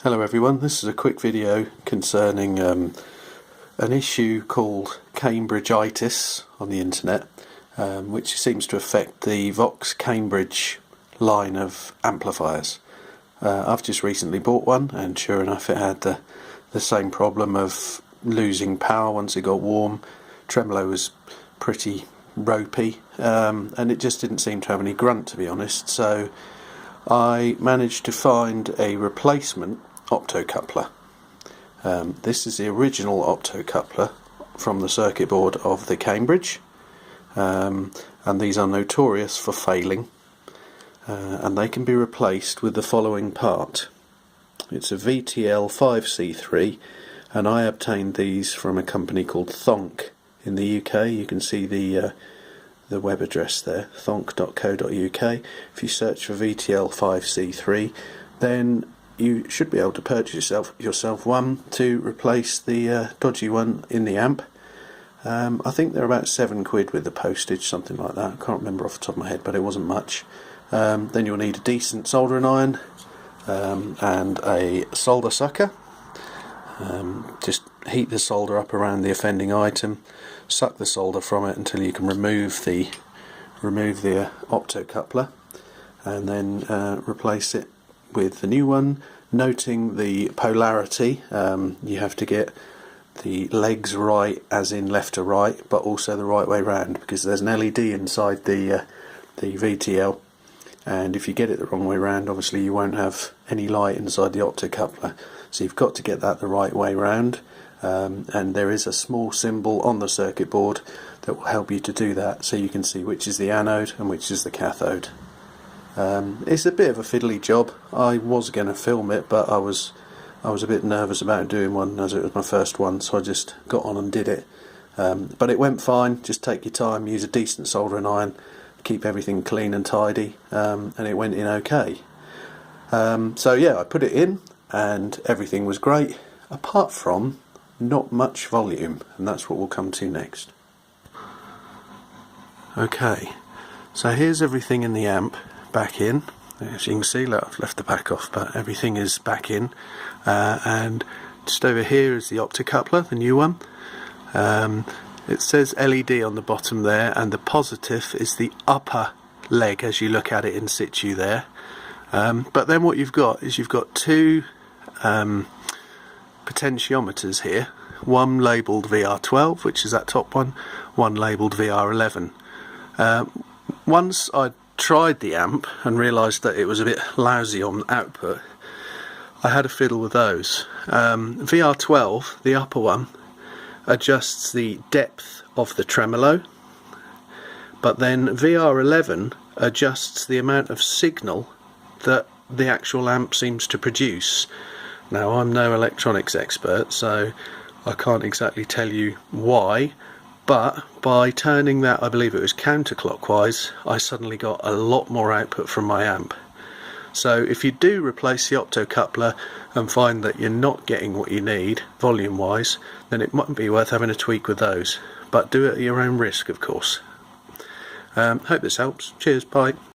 Hello everyone, this is a quick video concerning an issue called Cambridgeitis on the internet, which seems to affect the Vox Cambridge line of amplifiers. I've just recently bought one, and sure enough it had the same problem of losing power once it got warm. Tremolo was pretty ropey, and it just didn't seem to have any grunt, to be honest, so I managed to find a replacement optocoupler. This is the original optocoupler from the circuit board of the Cambridge, and these are notorious for failing, and they can be replaced with the following part. It's a VTL5C3, and I obtained these from a company called Thonk in the UK. You can see the web address there, thonk.co.uk. If you search for VTL5C3, then you should be able to purchase yourself one to replace the dodgy one in the amp. I think they're about £7 with the postage, something like that. I can't remember off the top of my head, but it wasn't much. Then you'll need a decent soldering iron and a solder sucker. Just heat the solder up around the offending item, suck the solder from it until you can remove the optocoupler, and then replace it with the new one, noting the polarity. You have to get the legs right, as in left to right, but also the right way round, because there's an LED inside the VTL, and if you get it the wrong way round, obviously you won't have any light inside the optocoupler. So you've got to get that the right way round, and there is a small symbol on the circuit board that will help you to do that, so you can see which is the anode and which is the cathode. It's a bit of a fiddly job. I was going to film it, but I was a bit nervous about doing one, as it was my first one, so I just got on and did it. But it went fine. Just take your time, use a decent soldering iron, keep everything clean and tidy, and it went in okay. So yeah, I put it in and everything was great, apart from not much volume, and that's what we'll come to next. Okay, so here's everything in the amp back in. As you can see, look, I've left the back off, but everything is back in, and just over here is the optocoupler, the new one. It says LED on the bottom there, and the positive is the upper leg as you look at it in situ there. But then what you've got is two potentiometers here, one labelled VR12, which is that top one labelled VR11. Once I tried the amp and realised that it was a bit lousy on output, I had a fiddle with those. VR12, the upper one, adjusts the depth of the tremolo, but then VR11 adjusts the amount of signal that the actual amp seems to produce. Now, I'm no electronics expert, so I can't exactly tell you why, but by turning that, I believe it was counterclockwise, I suddenly got a lot more output from my amp. So if you do replace the optocoupler and find that you're not getting what you need volume wise, then it might be worth having a tweak with those, but do it at your own risk, of course. Hope this helps. Cheers, bye.